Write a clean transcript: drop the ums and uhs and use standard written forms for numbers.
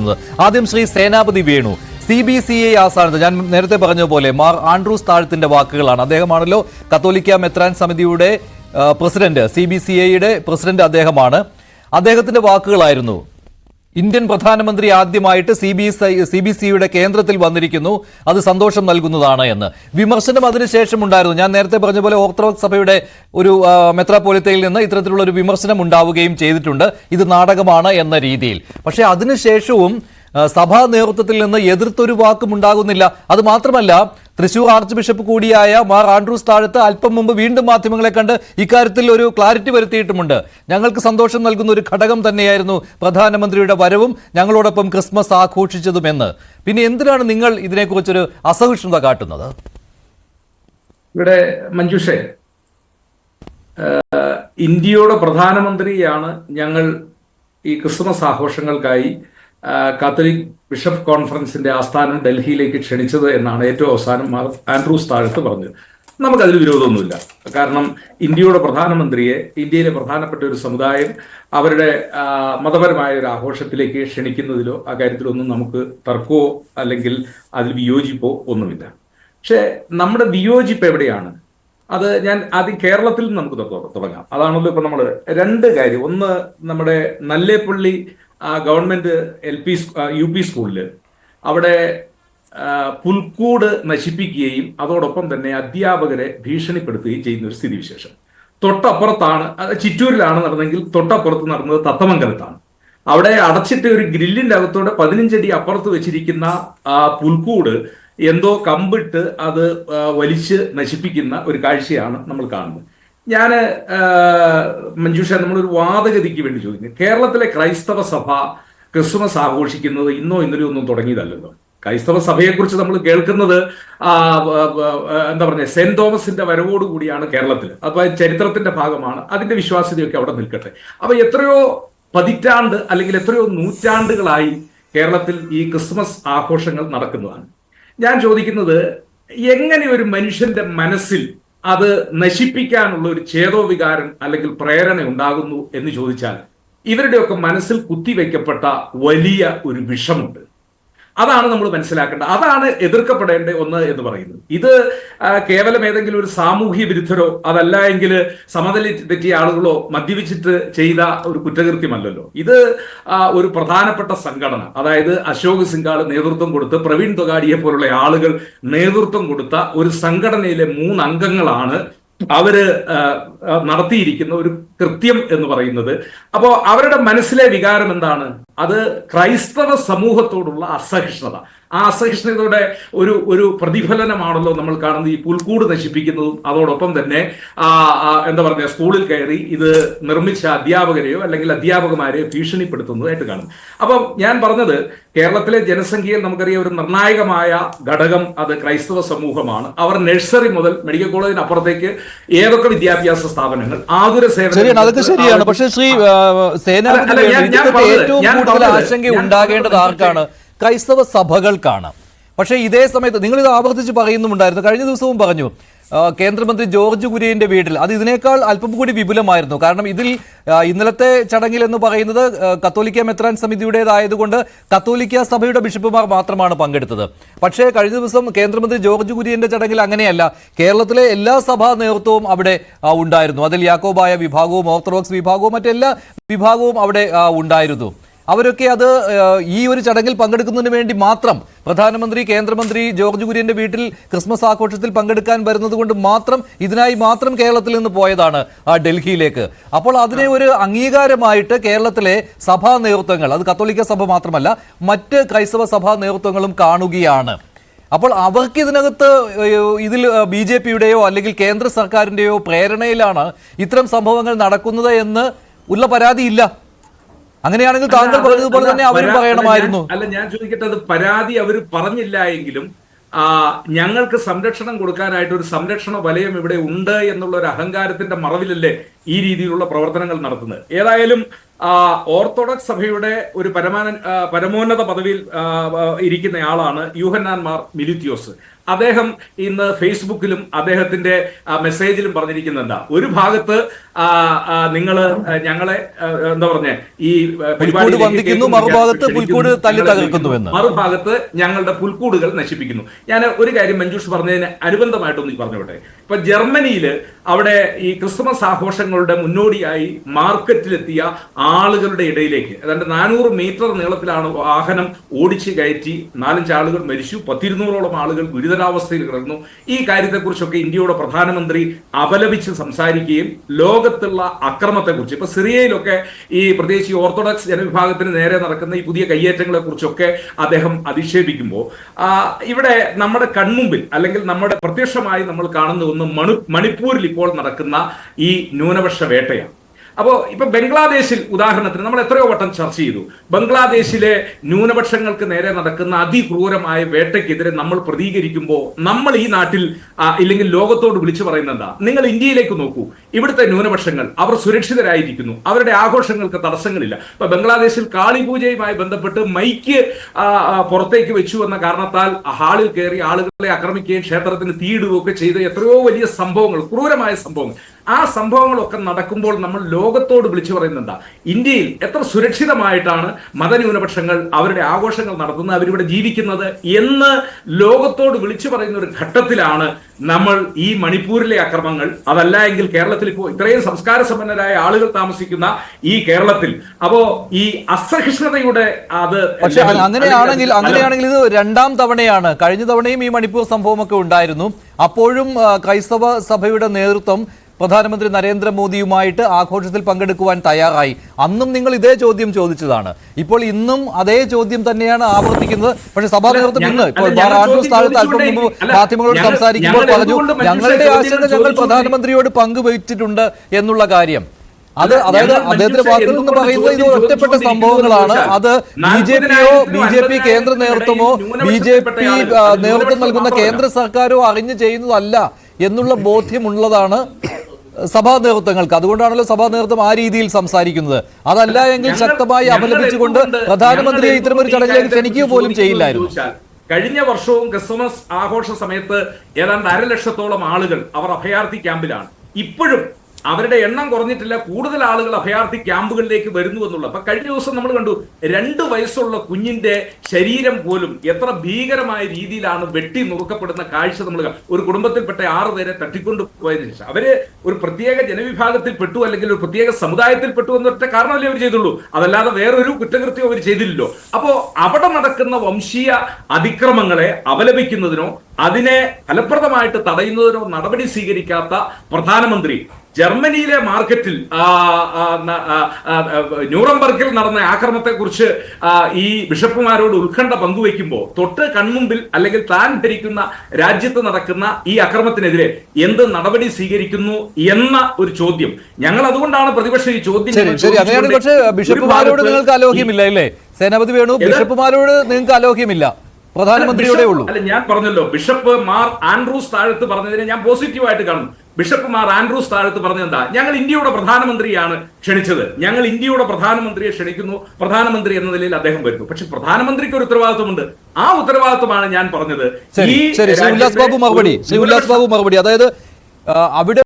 ചോദിക്കുന്നത്. ആദ്യം ശ്രീ സേനാപതി വേണു, CBCI ആസ്ഥാനത്ത് ഞാൻ നേരത്തെ പറഞ്ഞതുപോലെ മാർ ആൻഡ്രൂസ് താഴത്തിന്റെ വാക്കുകളാണ്. അദ്ദേഹമാണല്ലോ കത്തോലിക്ക മെത്രാൻ സമിതിയുടെ പ്രസിഡന്റ്, CBCIയുടെ പ്രസിഡന്റ് അദ്ദേഹമാണ്. അദ്ദേഹത്തിന്റെ വാക്കുകളായിരുന്നു. ഇന്ത്യൻ പ്രധാനമന്ത്രി ആദ്യമായിട്ട് CBCIയുടെ കേന്ദ്രത്തിൽ വന്നിരിക്കുന്നു, അത് സന്തോഷം നൽകുന്നതാണ് എന്ന്. വിമർശനം അതിനുശേഷം ഉണ്ടായിരുന്നു. ഞാൻ നേരത്തെ പറഞ്ഞ പോലെ ഓർത്തഡോക്സ് സഭയുടെ ഒരു മെത്രാപ്പോലിത്തയിൽ നിന്ന് ഇത്തരത്തിലുള്ള ഒരു വിമർശനം ഉണ്ടാവുകയും ചെയ്തിട്ടുണ്ട്, ഇത് നാടകമാണ് എന്ന രീതിയിൽ. പക്ഷേ അതിനുശേഷവും സഭാ നേതൃത്വത്തിൽ നിന്ന് എതിർത്തൊരു വാക്കും ഉണ്ടാകുന്നില്ല. അത് മാത്രമല്ല, തൃശൂർ ആർച്ച് ബിഷപ്പ് കൂടിയായ മാർ ആൻഡ്രൂസ് താഴത്ത് അല്പം മുമ്പ് വീണ്ടും മാധ്യമങ്ങളെ കണ്ട് ഇക്കാര്യത്തിൽ ഒരു ക്ലാരിറ്റി വരുത്തിയിട്ടുമുണ്ട്. ഞങ്ങൾക്ക് സന്തോഷം നൽകുന്ന ഒരു ഘടകം തന്നെയായിരുന്നു പ്രധാനമന്ത്രിയുടെ വരവും ഞങ്ങളോടൊപ്പം ക്രിസ്മസ് ആഘോഷിച്ചതുമെന്ന്. പിന്നെ എന്തിനാണ് നിങ്ങൾ ഇതിനെക്കുറിച്ചൊരു അസഹിഷ്ണുത കാട്ടുന്നത്? ഇവിടെ മഞ്ജുഷേ, ഇന്ത്യയുടെ പ്രധാനമന്ത്രിയാണ് ഞങ്ങൾ ഈ ക്രിസ്മസ് ആഘോഷങ്ങൾക്കായി കാത്തലിക് ബിഷപ്പ് കോൺഫറൻസിന്റെ ആസ്ഥാനം ഡൽഹിയിലേക്ക് ക്ഷണിച്ചത് എന്നാണ് ഏറ്റവും അവസാനം ആൻഡ്രൂസ് താഴത്ത് പറഞ്ഞത്. നമുക്കതിൽ വിരോധമൊന്നുമില്ല. കാരണം ഇന്ത്യയുടെ പ്രധാനമന്ത്രിയെ ഇന്ത്യയിലെ പ്രധാനപ്പെട്ട ഒരു സമുദായം അവരുടെ മതപരമായ ഒരു ആഘോഷത്തിലേക്ക് ക്ഷണിക്കുന്നതിലോ ആ കാര്യത്തിലൊന്നും നമുക്ക് തർക്കമോ അല്ലെങ്കിൽ അതിൽ വിയോജിപ്പോ ഒന്നുമില്ല. പക്ഷേ നമ്മുടെ വിയോജിപ്പ് എവിടെയാണ്? അത് ഞാൻ ആദ്യം കേരളത്തിൽ നമുക്ക് തുടങ്ങാം. അതാണല്ലോ ഇപ്പൊ നമ്മൾ രണ്ട് കാര്യം. ഒന്ന്, നമ്മുടെ നല്ലേപ്പള്ളി ഗവൺമെന്റ് UP സ്കൂളിൽ അവിടെ പുൽക്കൂട് നശിപ്പിക്കുകയും അതോടൊപ്പം തന്നെ അധ്യാപകരെ ഭീഷണിപ്പെടുത്തുകയും ചെയ്യുന്ന ഒരു സ്ഥിതിവിശേഷം. തൊട്ടപ്പുറത്താണ്, ചിറ്റൂരിലാണ് നടന്നെങ്കിൽ തൊട്ടപ്പുറത്ത് നടന്നത് തത്തമംഗലത്താണ്. അവിടെ അടച്ചിട്ട് ഒരു ഗ്രില്ലിന്റെ അകത്തോടെ 15 അടി അപ്പുറത്ത് വെച്ചിരിക്കുന്ന പുൽക്കൂട് എന്തോ കമ്പിട്ട് അത് വലിച്ച് നശിപ്പിക്കുന്ന ഒരു കാഴ്ചയാണ് നമ്മൾ കാണുന്നത്. ഞാൻ മഞ്ജുഷ, നമ്മളൊരു വാദഗതിക്ക് വേണ്ടി ചോദിക്കുന്നു. കേരളത്തിലെ ക്രൈസ്തവ സഭ ക്രിസ്മസ് ആഘോഷിക്കുന്നത് ഇന്നോ ഇന്നലെയോ ഒന്നും തുടങ്ങിയതല്ലല്ലോ. ക്രൈസ്തവ സഭയെക്കുറിച്ച് നമ്മൾ കേൾക്കുന്നത് എന്താ പറയുക, സെന്റ് തോമസിന്റെ വരവോടുകൂടിയാണ് കേരളത്തിൽ. അപ്പൊ ചരിത്രത്തിന്റെ ഭാഗമാണ്, അതിന്റെ വിശ്വാസ്യതയൊക്കെ അവിടെ നിൽക്കട്ടെ. അപ്പൊ എത്രയോ പതിറ്റാണ്ട് അല്ലെങ്കിൽ എത്രയോ നൂറ്റാണ്ടുകളായി കേരളത്തിൽ ഈ ക്രിസ്മസ് ആഘോഷങ്ങൾ നടക്കുന്നതാണ്. ഞാൻ ചോദിക്കുന്നത്, എങ്ങനെ ഒരു മനുഷ്യന്റെ മനസ്സിൽ അത് നശിപ്പിക്കാനുള്ള ഒരു ചേതോവികാരം അല്ലെങ്കിൽ പ്രേരണ ഉണ്ടാകുന്നു എന്ന് ചോദിച്ചാൽ, ഇവരുടെയൊക്കെ മനസ്സിൽ കുത്തിവെക്കപ്പെട്ട വലിയ ഒരു വിഷമുണ്ട്. അതാണ് നമ്മൾ മനസ്സിലാക്കേണ്ടത്. അതാണ് എതിർക്കപ്പെടേണ്ട ഒന്ന് എന്ന് പറയുന്നത്. ഇത് കേവലം ഏതെങ്കിലും ഒരു സാമൂഹ്യ വിരുദ്ധരോ അതല്ല എങ്കിൽ സമനില തെറ്റിയ ആളുകളോ മദ്യപിച്ചിട്ട് ചെയ്ത ഒരു കുറ്റകൃത്യമല്ലല്ലോ. ഇത് ഒരു പ്രധാനപ്പെട്ട സംഘടന, അതായത് അശോക് സിംഗാൾ നേതൃത്വം കൊടുത്ത് പ്രവീൺ തൊഗാഡിയെ പോലുള്ള ആളുകൾ നേതൃത്വം കൊടുത്ത ഒരു സംഘടനയിലെ 3 അംഗങ്ങളാണ് അവര് നടത്തിയിരിക്കുന്ന ഒരു കൃത്യം എന്ന് പറയുന്നത്. അപ്പോൾ അവരുടെ മനസ്സിലെ വികാരം എന്താണ്? അത് ക്രൈസ്തവ സമൂഹത്തോടുള്ള അസഹിഷ്ണുത. ആ അസഹിഷ്ണുതയുടെ ഒരു പ്രതിഫലനമാണല്ലോ നമ്മൾ കാണുന്നത് ഈ പുൽക്കൂട് നശിപ്പിക്കുന്നതും അതോടൊപ്പം തന്നെ എന്താ പറയുക, സ്കൂളിൽ കയറി ഇത് നിർമ്മിച്ച അധ്യാപകരെയോ അല്ലെങ്കിൽ അധ്യാപകമാരെയോ ഭീഷണിപ്പെടുത്തുന്നതായിട്ട് കാണും. അപ്പം ഞാൻ പറഞ്ഞത്, കേരളത്തിലെ ജനസംഖ്യയിൽ നമുക്കറിയാം ഒരു നിർണായകമായ ഘടകം അത് ക്രൈസ്തവ സമൂഹമാണ്. അവർ നഴ്സറി മുതൽ മെഡിക്കൽ കോളേജിന് അപ്പുറത്തേക്ക് ഏതൊക്കെ വിദ്യാഭ്യാസ സ്ഥാപനങ്ങൾ, ആതുര സേവനം, അതൊക്കെ ശരിയാണ്. പക്ഷേ ശ്രീ ഏറ്റവും കൂടുതൽ ആശങ്ക ഉണ്ടാകേണ്ടത് ആർക്കാണ്? ക്രൈസ്തവ സഭകൾക്കാണ്. പക്ഷേ ഇതേ സമയത്ത് നിങ്ങളിത് ആവർത്തിച്ച് പറയുന്നുണ്ടായിരുന്നു. കഴിഞ്ഞ ദിവസവും പറഞ്ഞു, കേന്ദ്രമന്ത്രി ജോർജ് കുര്യന്റെ വീട്ടിൽ അത് ഇതിനേക്കാൾ അല്പം കൂടി വിപുലമായിരുന്നു. കാരണം ഇതിൽ ഇന്നലത്തെ ചടങ്ങിൽ എന്ന് പറയുന്നത് കത്തോലിക്ക മെത്രാൻ സമിതിയുടേതായതുകൊണ്ട് കത്തോലിക്ക സഭയുടെ ബിഷപ്പുമാർ മാത്രമാണ് പങ്കെടുത്തത്. പക്ഷേ കഴിഞ്ഞ ദിവസം കേന്ദ്രമന്ത്രി ജോർജ് കുര്യന്റെ ചടങ്ങിൽ അങ്ങനെയല്ല. കേരളത്തിലെ എല്ലാ സഭാ നേതൃത്വവും അവിടെ ഉണ്ടായിരുന്നു. അതിൽ യാക്കോബായ വിഭാഗവും ഓർത്തഡോക്സ് വിഭാഗവും മറ്റെല്ലാ വിഭാഗവും അവിടെ ഉണ്ടായിരുന്നു. അവരൊക്കെ അത് ഈ ഒരു ചടങ്ങിൽ പങ്കെടുക്കുന്നതിന് വേണ്ടി മാത്രം, പ്രധാനമന്ത്രി കേന്ദ്രമന്ത്രി ജോർജ് കുര്യന്റെ വീട്ടിൽ ക്രിസ്മസ് ആഘോഷത്തിൽ പങ്കെടുക്കാൻ വരുന്നത് കൊണ്ട് മാത്രം, ഇതിനായി മാത്രം കേരളത്തിൽ നിന്ന് പോയതാണ് ഡൽഹിയിലേക്ക്. അപ്പോൾ അതിനെ ഒരു അംഗീകാരമായിട്ട് കേരളത്തിലെ സഭാ നേതൃത്വങ്ങൾ, അത് കത്തോലിക്ക സഭ മാത്രമല്ല മറ്റ് ക്രൈസ്തവ സഭാ നേതൃത്വങ്ങളും കാണുകയാണ്. അപ്പോൾ അവർക്ക് ഇതിനകത്ത് ഇതിൽ BJPയുടെയോ അല്ലെങ്കിൽ കേന്ദ്ര സർക്കാരിന്റെയോ പ്രേരണയിലാണ് ഇത്തരം സംഭവങ്ങൾ നടക്കുന്നത് എന്ന് ഉള്ള പരാതിയില്ല. അങ്ങനെയാണെങ്കിൽ താങ്കൾ പറഞ്ഞതുപോലെ തന്നെ അവരും പറയണമായിരുന്നു. അല്ല, ഞാൻ ചോദിക്കട്ടെ, അത് പരാതി അവർ പറഞ്ഞില്ല എങ്കിലും ഞങ്ങൾക്ക് സംരക്ഷണം കൊടുക്കാനായിട്ട് ഒരു സംരക്ഷണ വലയം ഇവിടെ ഉണ്ട് എന്നുള്ള ഒരു അഹങ്കാരത്തിന്റെ മറവിലല്ലേ ഈ രീതിയിലുള്ള പ്രവർത്തനങ്ങൾ നടത്തുന്നത്. ഏതായാലും ഓർത്തഡോക്സ് സഭയുടെ ഒരു പരമോന്നത പദവിയിൽ ഇരിക്കുന്ന ആളാണ് യൂഹന്നാൻ മാർ മിലിത്തിയോസ്. അദ്ദേഹം ഇന്ന് ഫേസ്ബുക്കിലും അദ്ദേഹത്തിന്റെ മെസ്സേജിലും പറഞ്ഞിരിക്കുന്നുണ്ട്. ഒരു ഭാഗത്ത് നിങ്ങൾ ഞങ്ങളെ എന്താ പറഞ്ഞ ഈ മറുഭാഗത്ത് ഞങ്ങളുടെ പുൽക്കൂടുകൾ നശിപ്പിക്കുന്നു. ഞാൻ ഒരു കാര്യം മഞ്ജുഷ് പറഞ്ഞതിന് അനുബന്ധമായിട്ടൊന്ന് പറഞ്ഞോട്ടെ. ഇപ്പൊ ജർമ്മനിയിൽ അവിടെ ഈ ക്രിസ്മസ് ആഘോഷങ്ങളുടെ മുന്നോടിയായി മാർക്കറ്റിലെത്തിയ ആളുകളുടെ ഇടയിലേക്ക് ഏതാണ്ട് 400 മീറ്റർ നീളത്തിലാണ് വാഹനം ഓടിച്ചു കയറ്റി 4-5 ആളുകൾ മരിച്ചു, 100-200ഓളം ആളുകൾ ഗുരുതരാവസ്ഥയിൽ കിടന്നു. ഈ കാര്യത്തെക്കുറിച്ചൊക്കെ ഇന്ത്യയുടെ പ്രധാനമന്ത്രി അപലപിച്ച് സംസാരിക്കുകയും ലോകത്തുള്ള അക്രമത്തെക്കുറിച്ച് ഇപ്പൊ സിറിയയിലൊക്കെ ഈ പ്രത്യേകിച്ച് ഈ ഓർത്തഡോക്സ് ജനവിഭാഗത്തിന് നേരെ നടക്കുന്ന ഈ പുതിയ കയ്യേറ്റങ്ങളെ കുറിച്ചൊക്കെ അദ്ദേഹം അധിക്ഷേപിക്കുമ്പോൾ ഇവിടെ നമ്മുടെ കൺമുമ്പിൽ അല്ലെങ്കിൽ നമ്മുടെ പ്രത്യക്ഷമായി നമ്മൾ കാണുന്ന ഒന്ന് മണിപ്പൂരിൽ ഇപ്പോൾ നടക്കുന്ന ഈ ന്യൂനപക്ഷ വേട്ടയാണ്. അപ്പോൾ ഇപ്പൊ ബംഗ്ലാദേശിൽ ഉദാഹരണത്തിന് നമ്മൾ എത്രയോ വട്ടം ചർച്ച ചെയ്തു. ബംഗ്ലാദേശിലെ ന്യൂനപക്ഷങ്ങൾക്ക് നേരെ നടക്കുന്ന അതിക്രൂരമായ വേട്ടയ്ക്കെതിരെ നമ്മൾ പ്രതികരിക്കുമ്പോൾ നമ്മൾ ഈ നാട്ടിൽ ഇല്ലെങ്കിൽ ലോകത്തോട് വിളിച്ചു പറയുന്നതാ, നിങ്ങൾ ഇന്ത്യയിലേക്ക് നോക്കൂ, ഇവിടുത്തെ ന്യൂനപക്ഷങ്ങൾ അവർ സുരക്ഷിതരായിരിക്കുന്നു, അവരുടെ ആഘോഷങ്ങൾക്ക് തടസ്സങ്ങളില്ല. ഇപ്പൊ ബംഗ്ലാദേശിൽ കാളിപൂജയുമായി ബന്ധപ്പെട്ട് മൈക്ക് പുറത്തേക്ക് വെച്ചു എന്ന കാരണത്താൽ ഹാളിൽ കയറി ആളുകളെ ആക്രമിക്കുകയും ക്ഷേത്രത്തിന് തീയിടുകയും ഒക്കെ ചെയ്ത് എത്രയോ വലിയ സംഭവങ്ങൾ, ക്രൂരമായ സംഭവങ്ങൾ, ആ സംഭവങ്ങളൊക്കെ നടക്കുമ്പോൾ നമ്മൾ ലോകത്തോട് വിളിച്ചു പറയുന്നുണ്ട് ഇന്ത്യയിൽ എത്ര സുരക്ഷിതമായിട്ടാണ് മതന്യൂനപക്ഷങ്ങൾ അവരുടെ ആഘോഷങ്ങൾ നടത്തുന്നത്, അവരിവിടെ ജീവിക്കുന്നത് എന്ന് ലോകത്തോട് വിളിച്ചു പറയുന്ന ഒരു ഘട്ടത്തിലാണ് നമ്മൾ ഈ മണിപ്പൂരിലെ അക്രമങ്ങൾ, അതല്ല എങ്കിൽ കേരളത്തിൽ ഇപ്പോൾ ഇത്രയും സംസ്കാര സമ്പന്നരായ ആളുകൾ താമസിക്കുന്ന ഈ കേരളത്തിൽ അപ്പോ ഈ അസഹിഷ്ണുതയുടെ പക്ഷെ അങ്ങനെയാണെങ്കിൽ ഇത് 2ാം തവണയാണ്. കഴിഞ്ഞ തവണയും ഈ മണിപ്പൂർ സംഭവമൊക്കെ ഉണ്ടായിരുന്നു. അപ്പോഴും ക്രൈസ്തവ സഭയുടെ നേതൃത്വം പ്രധാനമന്ത്രി നരേന്ദ്രമോദിയുമായിട്ട് ആഘോഷത്തിൽ പങ്കെടുക്കുവാൻ തയ്യാറായി. അന്നും നിങ്ങൾ ഇതേ ചോദ്യം ചോദിച്ചതാണ്. ഇപ്പോൾ ഇന്നും അതേ ചോദ്യം തന്നെയാണ് ആവർത്തിക്കുന്നത്. പക്ഷേ സഭാ നേതൃത്വം ഇന്ന് ഇപ്പോൾ അല്പം മുമ്പ് മാധ്യമങ്ങളോട് സംസാരിക്കുമ്പോൾ പറഞ്ഞു, ഞങ്ങളുടെ ആശങ്ക ഞങ്ങൾ പ്രധാനമന്ത്രിയോട് പങ്കുവച്ചിട്ടുണ്ട് എന്നുള്ള കാര്യം. അതായത് അദ്ദേഹത്തിന്റെ വാക്കുകൾ എന്ന് പറയുന്നത് ഇത് ഒറ്റപ്പെട്ട സംഭവങ്ങളാണ്. അത് ബി.ജെ.പി കേന്ദ്ര നേതൃത്വമോ ബി.ജെ.പി നേതൃത്വം നൽകുന്ന കേന്ദ്ര സർക്കാരോ അറിഞ്ഞു ചെയ്യുന്നതല്ല എന്നുള്ള ബോധ്യമുള്ളതാണ് സഭാ നേതൃത്വങ്ങൾക്ക്. അതുകൊണ്ടാണല്ലോ സഭാ നേതൃത്വം ആ രീതിയിൽ സംസാരിക്കുന്നത്. അതല്ല എങ്കിൽ ശക്തമായി അപലപിച്ചുകൊണ്ട് പ്രധാനമന്ത്രിയെ ഇത്തരമൊരു ചടങ്ങിലേക്ക് ക്ഷണിക്കുക പോലും ചെയ്യില്ലായിരുന്നു. കഴിഞ്ഞ വർഷവും ക്രിസ്മസ് ആഘോഷ സമയത്ത് ഏതാണ്ട് 1,00,000-ഓളം ആളുകൾ അവർ അഭയാർത്ഥി ക്യാമ്പിലാണ്. ഇപ്പോഴും അവരുടെ എണ്ണം കുറഞ്ഞിട്ടില്ല, കൂടുതൽ ആളുകൾ അഭയാർത്ഥി ക്യാമ്പുകളിലേക്ക് വരുന്നു എന്നുള്ളത്. അപ്പൊ കഴിഞ്ഞ ദിവസം നമ്മൾ കണ്ടു 2 വയസ്സുള്ള കുഞ്ഞിന്റെ ശരീരം പോലും എത്ര ഭീകരമായ രീതിയിലാണ് വെട്ടി നുറുക്കപ്പെടുന്ന കാഴ്ച നമ്മൾ ഒരു കുടുംബത്തിൽപ്പെട്ട 6 പേരെ തട്ടിക്കൊണ്ടുപോയതിനു ശേഷം അവര് ഒരു പ്രത്യേക ജനവിഭാഗത്തിൽ പെട്ടു അല്ലെങ്കിൽ ഒരു പ്രത്യേക സമുദായത്തിൽ പെട്ടു എന്നൊറ്റ കാരണമല്ലേ അവർ ചെയ്തുള്ളൂ, അതല്ലാതെ വേറൊരു കുറ്റകൃത്യം അവർ ചെയ്തില്ലല്ലോ. അപ്പോ അവിടെ നടക്കുന്ന വംശീയ അതിക്രമങ്ങളെ അപലപിക്കുന്നതിനോ അതിനെ ഫലപ്രദമായിട്ട് തടയുന്നതിനോ നടപടി സ്വീകരിക്കാത്ത പ്രധാനമന്ത്രി ജർമ്മനിയിലെ മാർക്കറ്റിൽ ന്യൂറംബർഗിൽ നടന്ന ആക്രമണത്തെ കുറിച്ച് ഈ ബിഷപ്പുമാരോട് ഉത്കണ്ഠ പങ്കുവയ്ക്കുമ്പോൾ തൊട്ട് കൺമുമ്പിൽ അല്ലെങ്കിൽ താൻ ഭരിക്കുന്ന രാജ്യത്ത് നടക്കുന്ന ഈ അക്രമത്തിനെതിരെ എന്ത് നടപടി സ്വീകരിക്കുന്നു എന്ന ഒരു ചോദ്യം ഞങ്ങൾ അതുകൊണ്ടാണ് പ്രതിപക്ഷം ഈ ചോദ്യം. പക്ഷേ ബിഷപ്പുമാരോട് നിങ്ങൾക്ക് അലോഹ്യമില്ല അല്ലേ സേനാപതി വേണു? ബിഷപ്പുമാരോട് നിങ്ങൾക്ക് അലോഹ്യമില്ല, പ്രധാനമന്ത്രിയോടെ ഉള്ളൂ. അല്ല, ഞാൻ പറഞ്ഞല്ലോ ബിഷപ്പ് മാർ ആൻഡ്രൂസ് താഴത്ത് പറഞ്ഞതിനെ ഞാൻ പോസിറ്റീവായിട്ട് കാണുന്നു. ബിഷപ്പ് മാർ ആൻഡ്രൂസ് താഴത്ത് പറഞ്ഞെന്താ, ഞങ്ങൾ ഇന്ത്യയുടെ പ്രധാനമന്ത്രിയാണ് ക്ഷണിച്ചത്, ഞങ്ങൾ ഇന്ത്യയുടെ പ്രധാനമന്ത്രിയെ ക്ഷണിക്കുന്നു, പ്രധാനമന്ത്രി എന്ന നിലയിൽ അദ്ദേഹം വരുന്നു. പക്ഷെ പ്രധാനമന്ത്രിക്ക് ഒരു ഉത്തരവാദിത്വമുണ്ട്. ആ ഉത്തരവാദിത്വമാണ് ഞാൻ പറഞ്ഞത്. ശ്രീ ഉല്ലാസ് ബാബു മറുപടി. അതായത് അവിടെ